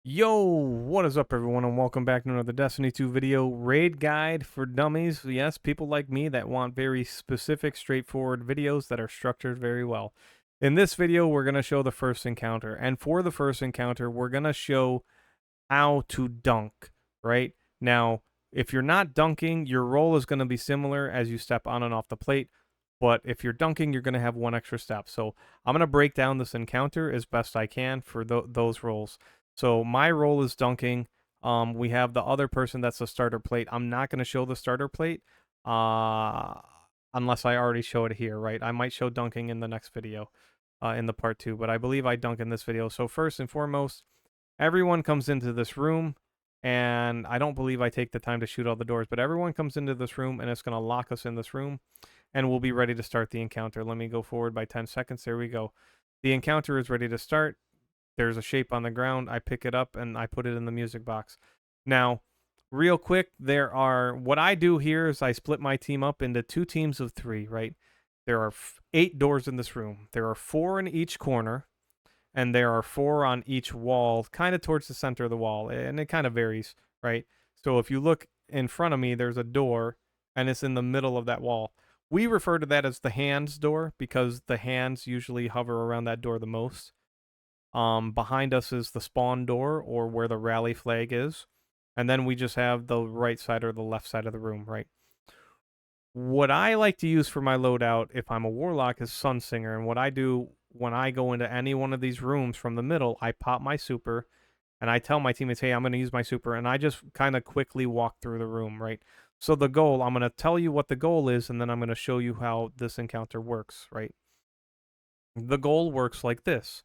Yo, what is up everyone and welcome back to another Destiny 2 video raid guide for dummies. Yes, people like me that want very specific, straightforward videos that are structured very well. In this video, we're going to show the first encounter. And for the first encounter, we're going to show how to dunk, right? Now, if you're not dunking, your roll is going to be similar as you step on and off the plate. But if you're dunking, you're going to have one extra step. So I'm going to break down this encounter as best I can for those rolls. So my role is dunking. We have the other person that's the starter plate. I'm not going to show the starter plate uh, unless I already show it here, right? I might show dunking in the next video, in the part 2, but I believe I dunk in this video. So first and foremost, everyone comes into this room, and I don't believe I take the time to shoot all the doors, but everyone comes into this room, and it's going to lock us in this room, and we'll be ready to start the encounter. Let me go forward by 10 seconds. There we go. The encounter is ready to start. There's a shape on the ground. I pick it up and I put it in the music box. Now, real quick, what I do here is I split my team up into 2 teams of 3, right? There are 8 doors in this room. There are 4 in each corner, and there are 4 on each wall, kind of towards the center of the wall, and it kind of varies, right? So if you look in front of me, there's a door, and it's in the middle of that wall. We refer to that as the hands door because the hands usually hover around that door the most. Behind us is the spawn door, or where the rally flag is. And then we just have the right side or the left side of the room, right? What I like to use for my loadout if I'm a warlock is Sunsinger. And what I do when I go into any one of these rooms from the middle, I pop my super and I tell my teammates, hey, I'm going to use my super. And I just kind of quickly walk through the room, right? So the goal, I'm going to tell you what the goal is, and then I'm going to show you how this encounter works, right? The goal works like this.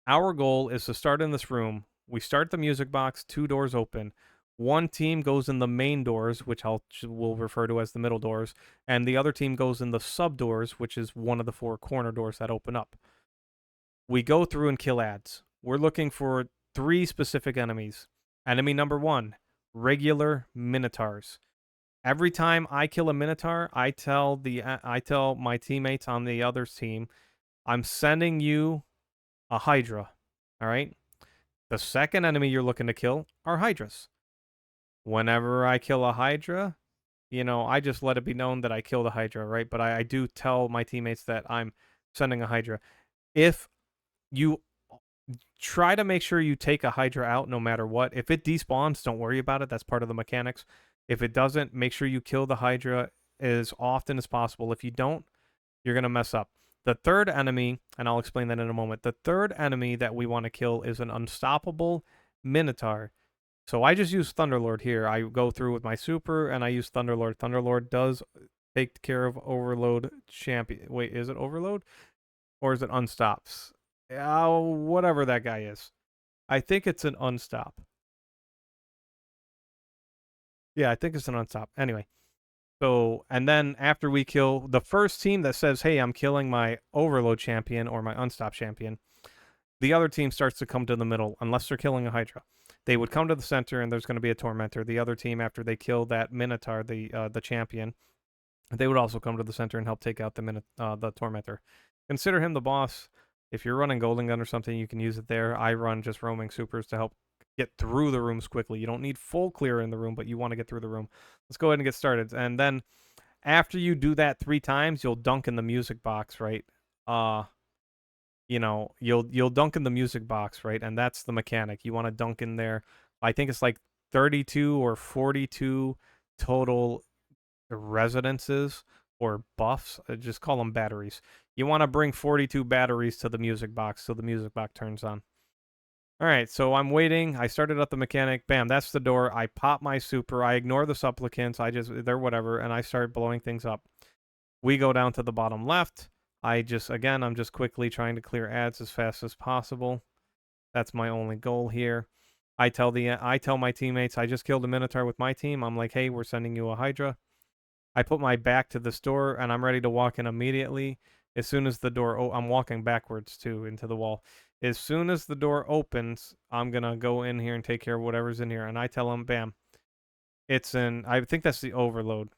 Our goal is to start in this room. We start the music box, 2 doors open. One team goes in the main doors, which will refer to as the middle doors, and the other team goes in the sub doors, which is one of the 4 corner doors that open up. We go through and kill ads. We're looking for 3 specific enemies. Enemy number 1, regular minotaurs. Every time I kill a minotaur, I tell my teammates on the other team, I'm sending you a hydra. All right? The second enemy you're looking to kill are hydras. Whenever I kill a hydra, I just let it be known that I killed a hydra, right? But I do tell my teammates that I'm sending a hydra. If you try to make sure you take a hydra out no matter what. If it despawns, don't worry about it. That's part of the mechanics. If it doesn't, make sure you kill the hydra as often as possible. If you don't, you're going to mess up. The third enemy, and I'll explain that in a moment, the third enemy that we want to kill is an unstoppable minotaur. So I just use Thunderlord here. I go through with my super and I use Thunderlord. Thunderlord does take care of Overload champion. Wait, is it Overload? Or is it Unstops? Whatever that guy is. I think it's an Unstop. Yeah, I think it's an Unstop. Anyway. So, and then after we kill the first team that says, hey, I'm killing my Overload champion or my Unstop champion, the other team starts to come to the middle unless they're killing a Hydra. They would come to the center and there's going to be a Tormentor. The other team, after they kill that Minotaur, the champion, they would also come to the center and help take out the Tormentor. Consider him the boss. If you're running Golden Gun or something, you can use it there. I run just roaming supers to help get through the rooms quickly. You don't need full clear in the room, but you want to get through the room. Let's go ahead and get started. And then after you do that 3 times, you'll dunk in the music box, right? You'll dunk in the music box, right? And that's the mechanic. You want to dunk in there. I think it's like 32 or 42 total residences or buffs. Just call them batteries. You want to bring 42 batteries to the music box so the music box turns on. All right, so I'm waiting. I started up the mechanic. Bam, that's the door. I pop my super. I ignore the supplicants. They're whatever, and I start blowing things up. We go down to the bottom left. I'm just quickly trying to clear ads as fast as possible. That's my only goal here. I tell my teammates, I just killed a Minotaur with my team. I'm like, hey, we're sending you a Hydra. I put my back to this door and I'm ready to walk in immediately. As soon as the door, I'm walking backwards too into the wall. As soon as the door opens, I'm gonna go in here and take care of whatever's in here. And I tell them, bam, I think that's the overload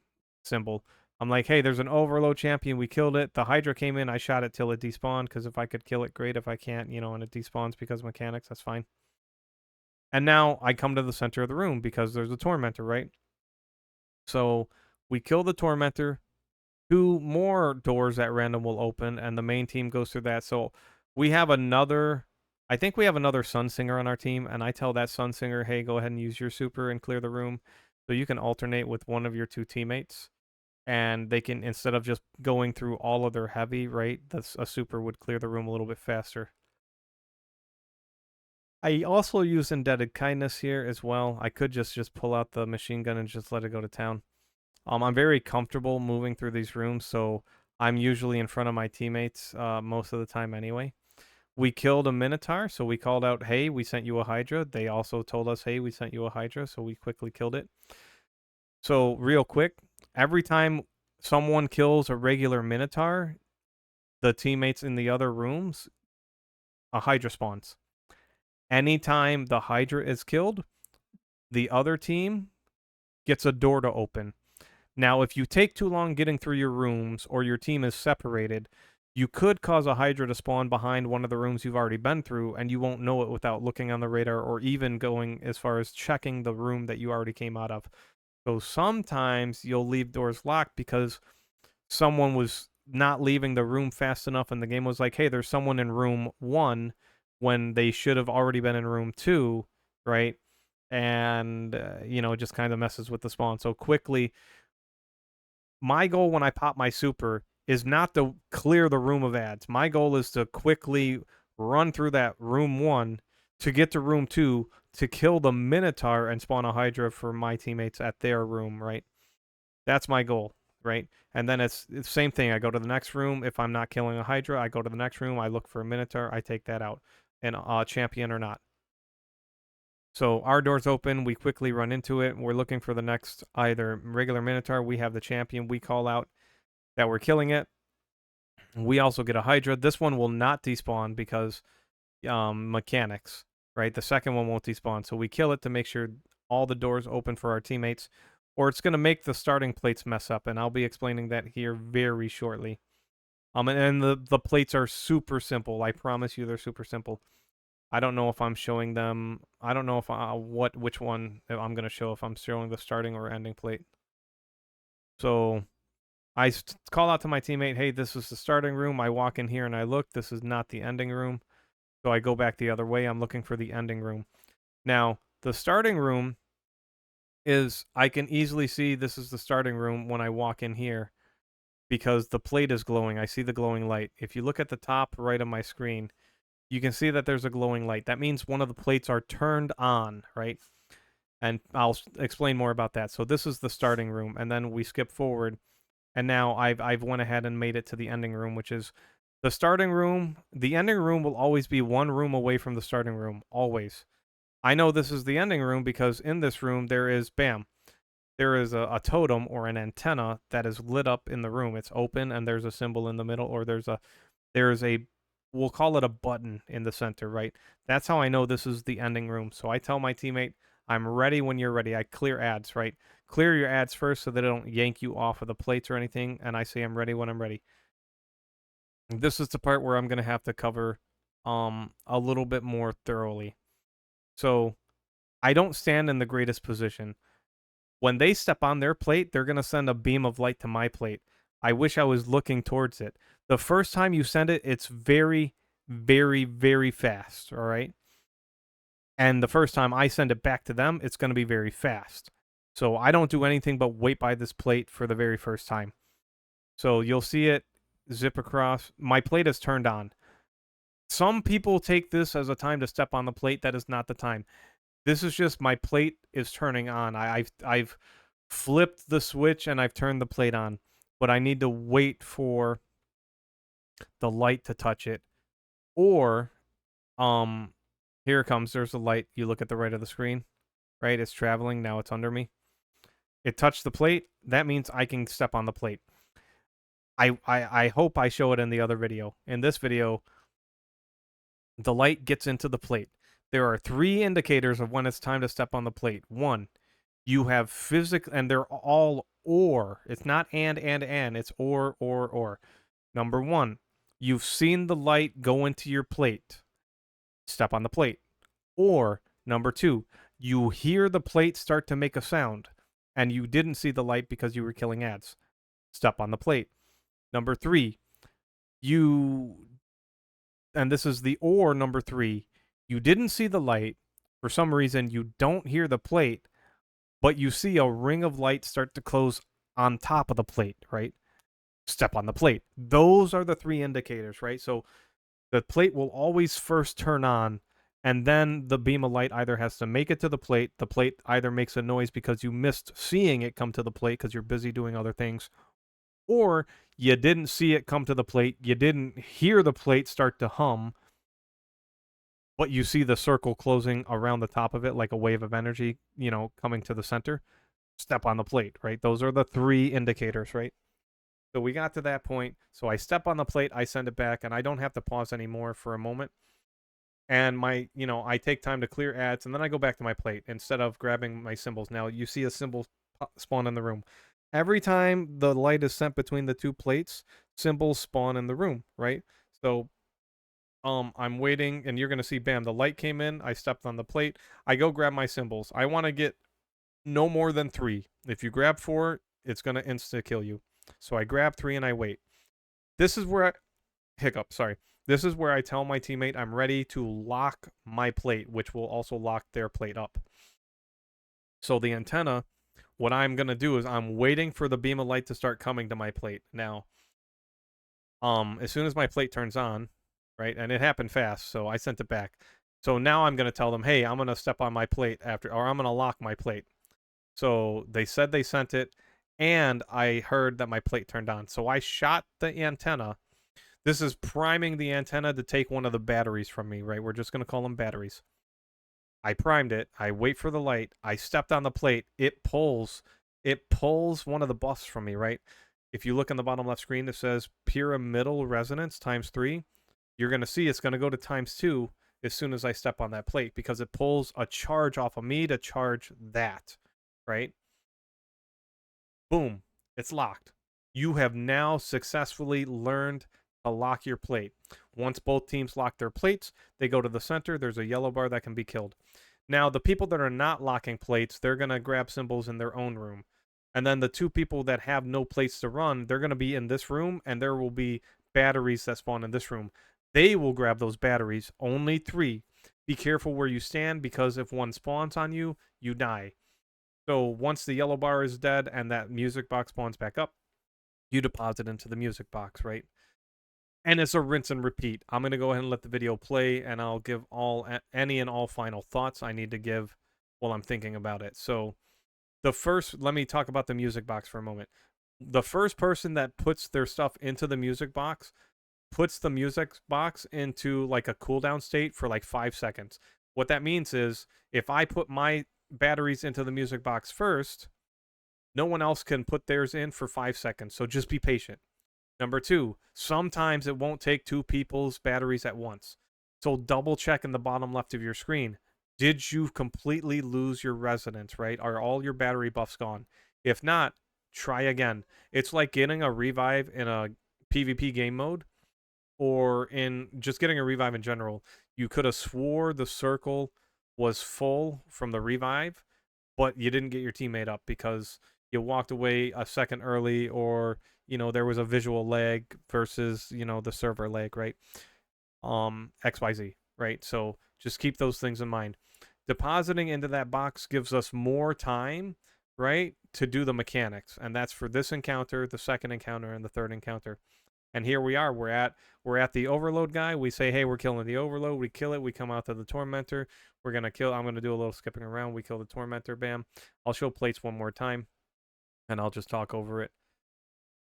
symbol. I'm like, hey, there's an overload champion. We killed it. The Hydra came in. I shot it till it despawned because if I could kill it, great. If I can't, and it despawns because of mechanics, that's fine. And now I come to the center of the room because there's a tormentor, right? So we kill the tormentor. 2 more doors at random will open, and the main team goes through that. So we have another. I think we have another Sun Singer on our team, and I tell that Sun Singer, hey, go ahead and use your super and clear the room. So you can alternate with one of your 2 teammates, and they can, instead of just going through all of their heavy, right, that's a super would clear the room a little bit faster. I also use Indebted Kindness here as well. I could just pull out the machine gun and just let it go to town. I'm very comfortable moving through these rooms, so I'm usually in front of my teammates most of the time anyway. We killed a Minotaur, so we called out, hey, we sent you a Hydra. They also told us, hey, we sent you a Hydra, so we quickly killed it. So real quick, every time someone kills a regular Minotaur, the teammates in the other rooms, a Hydra spawns. Anytime the Hydra is killed, the other team gets a door to open. Now, if you take too long getting through your rooms or your team is separated, you could cause a Hydra to spawn behind one of the rooms you've already been through, and you won't know it without looking on the radar or even going as far as checking the room that you already came out of. So sometimes you'll leave doors locked because someone was not leaving the room fast enough, and the game was like, hey, there's someone in room 1 when they should have already been in room 2, right? And, it just kind of messes with the spawn. So quickly, my goal when I pop my super is not to clear the room of ads. My goal is to quickly run through that room 1 to get to room 2 to kill the Minotaur and spawn a Hydra for my teammates at their room, right? That's my goal, right? And then it's the same thing. I go to the next room. If I'm not killing a Hydra, I go to the next room. I look for a Minotaur. I take that out, and champion or not. So our door's open. We quickly run into it. We're looking for the next either regular Minotaur. We have the champion. We call out that we're killing it. We also get a Hydra. This one will not despawn because mechanics, right? The second one won't despawn. So we kill it to make sure all the doors open for our teammates, or it's going to make the starting plates mess up, and I'll be explaining that here very shortly. And the plates are super simple. I promise you they're super simple. I don't know if I'm showing them. I don't know if which one I'm going to show, if I'm showing the starting or ending plate. So I call out to my teammate, hey, this is the starting room. I walk in here and I look. This is not the ending room. So I go back the other way. I'm looking for the ending room. Now, the starting room is, I can easily see this is the starting room when I walk in here because the plate is glowing. I see the glowing light. If you look at the top right of my screen, you can see that there's a glowing light. That means one of the plates are turned on, right? And I'll explain more about that. So this is the starting room, and then we skip forward, and now I've went ahead and made it to the ending room, which is the starting room. The ending room will always be one room away from the starting room, always. I know this is the ending room because in this room there is, bam, there is a totem or an antenna that is lit up in the room. It's open and there's a symbol in the middle, or there's a, we'll call it a button in the center, right? That's how I know this is the ending room. So I tell my teammate, I'm ready when you're ready. I clear ads, right? Clear your ads first so that they don't yank you off of the plates or anything. And I say I'm ready when I'm ready. This is the part where I'm going to have to cover a little bit more thoroughly. So I don't stand in the greatest position. When they step on their plate, they're going to send a beam of light to my plate. I wish I was looking towards it. The first time you send it, it's very, very, very fast, all right? And the first time I send it back to them, it's going to be very fast. So I don't do anything but wait by this plate for the very first time. So you'll see it zip across. My plate is turned on. Some people take this as a time to step on the plate. That is not the time. This is just my plate is turning on. I've flipped the switch and I've turned the plate on, but I need to wait for the light to touch it. Or here it comes. There's the light. You look at the right of the screen, right? It's traveling. Now it's under me. It touched the plate. That means I can step on the plate. I hope I show it in the other video. In this video, the light gets into the plate. There are 3 indicators of when it's time to step on the plate. 1, you have physical, and they're all or. It's not and, it's or. Number 1, you've seen the light go into your plate. Step on the plate. Or Number 2, you hear the plate start to make a sound and you didn't see the light because you were killing ads. Step on the plate. Number 3, you, and this is the or number 3, you didn't see the light. For some reason, you don't hear the plate, but you see a ring of light start to close on top of the plate, right? Step on the plate. Those are the 3 indicators, right? So the plate will always first turn on, and then the beam of light either has to make it to the plate either makes a noise because you missed seeing it come to the plate because you're busy doing other things, or you didn't see it come to the plate, you didn't hear the plate start to hum, but you see the circle closing around the top of it like a wave of energy, coming to the center. Step on the plate, right? Those are the 3 indicators, right? So we got to that point. So I step on the plate, I send it back, and I don't have to pause anymore for a moment. And I take time to clear ads, and then I go back to my plate instead of grabbing my symbols. Now you see a symbol spawn in the room. Every time the light is sent between the 2 plates, symbols spawn in the room, right? So I'm waiting, and you're gonna see, bam, the light came in. I stepped on the plate. I go grab my symbols. I want to get no more than 3. If you grab 4, it's gonna insta kill you. So I grab 3 and I wait. This is where sorry. This is where I tell my teammate I'm ready to lock my plate, which will also lock their plate up. So the antenna, what I'm going to do is I'm waiting for the beam of light to start coming to my plate. Now, as soon as my plate turns on, right, and it happened fast, so I sent it back. So now I'm going to tell them, hey, I'm going to step on my plate or I'm going to lock my plate. So they said they sent it, and I heard that my plate turned on. So I shot the antenna. This is priming the antenna to take one of the batteries from me, right? We're just going to call them batteries. I primed it. I wait for the light. I stepped on the plate. It pulls one of the buffs from me, right? If you look in the bottom left screen, it says pyramidal resonance ×3. You're going to see it's going to go to ×2 as soon as I step on that plate because it pulls a charge off of me to charge that, right? Boom. It's locked. You have now successfully learned to lock your plate. Once both teams lock their plates, they go to the center. There's a yellow bar that can be killed. Now, the people that are not locking plates, they're going to grab symbols in their own room. And then the 2 people that have no plates to run, they're going to be in this room, and there will be batteries that spawn in this room. They will grab those batteries, only 3. Be careful where you stand, because if one spawns on you, you die. So once the yellow bar is dead and that music box spawns back up, you deposit into the music box, right? And it's a rinse and repeat. I'm going to go ahead and let the video play, and I'll give any and all final thoughts I need to give while I'm thinking about it. So let me talk about the music box for a moment. The first person that puts their stuff into the music box puts the music box into like a cooldown state for like 5 seconds. What that means is if I put my batteries into the music box first, no one else can put theirs in for 5 seconds. So just be patient. Number 2, sometimes it won't take 2 people's batteries at once. So double check in the bottom left of your screen. Did you completely lose your resonance, right? Are all your battery buffs gone? If not, try again. It's like getting a revive in a PvP game mode, or in just getting a revive in general. You could have swore the circle was full from the revive, but you didn't get your teammate up because you walked away a second early, or there was a visual lag versus the server lag, right? XYZ, right? So just keep those things in mind. Depositing into that box gives us more time, right, to do the mechanics, and that's for this encounter, the second encounter, and the third encounter. And here we are. We're at the overload guy. We say, hey, we're killing the overload. We kill it. We come out to the tormentor. We're gonna kill. I'm gonna do a little skipping around. We kill the tormentor. Bam. I'll show plates one more time, and I'll just talk over it.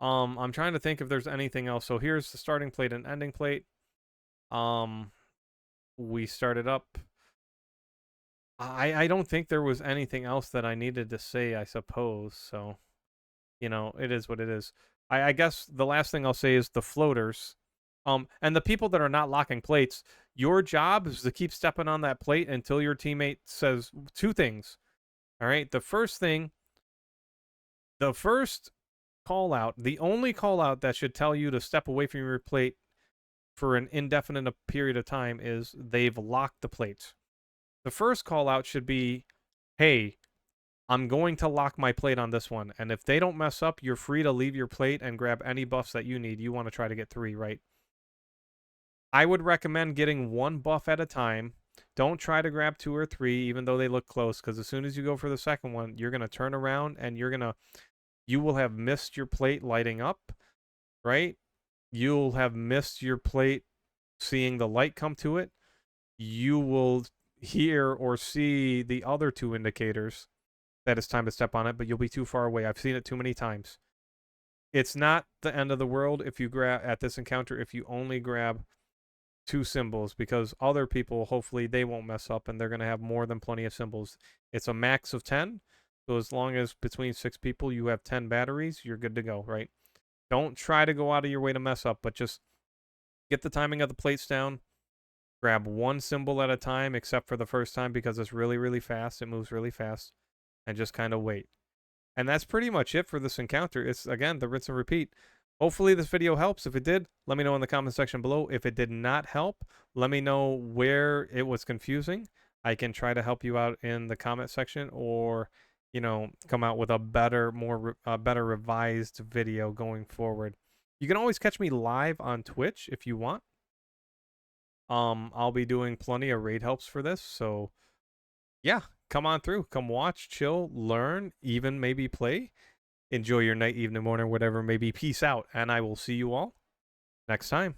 I'm trying to think if there's anything else. So here's the starting plate and ending plate. We started up. I don't think there was anything else that I needed to say, I suppose. So, it is what it is. I guess the last thing I'll say is the floaters. And the people that are not locking plates, your job is to keep stepping on that plate until your teammate says 2 things. All right. The first call out, the only call out that should tell you to step away from your plate for an indefinite period of time is they've locked the plates. The first call out should be, hey, I'm going to lock my plate on this one. And if they don't mess up, you're free to leave your plate and grab any buffs that you need. You want to try to get 3, right? I would recommend getting 1 buff at a time. Don't try to grab 2 or 3, even though they look close, because as soon as you go for the second one, you're going to turn around and you will have missed your plate lighting up, right? You'll have missed your plate seeing the light come to it. You will hear or see the other 2 indicators that it's time to step on it, but you'll be too far away. I've seen it too many times. It's not the end of the world if you grab at this encounter if you only grab 2 symbols, because other people, hopefully they won't mess up and they're going to have more than plenty of symbols. It's a max of 10. So as long as between 6 people you have 10 batteries, you're good to go, right? Don't try to go out of your way to mess up, but just get the timing of the plates down. Grab 1 symbol at a time, except for the first time, because it's really, really fast. It moves really fast. And just kind of wait. And that's pretty much it for this encounter. It's, again, the rinse and repeat. Hopefully this video helps. If it did, let me know in the comment section below. If it did not help, let me know where it was confusing. I can try to help you out in the comment section, or, you know, come out with a better, better revised video going forward. You can always catch me live on Twitch if you want. I'll be doing plenty of raid helps for this, so yeah, come on through. Come watch, chill, learn, even maybe play. Enjoy your night, evening, morning, whatever. Maybe peace out, and I will see you all next time.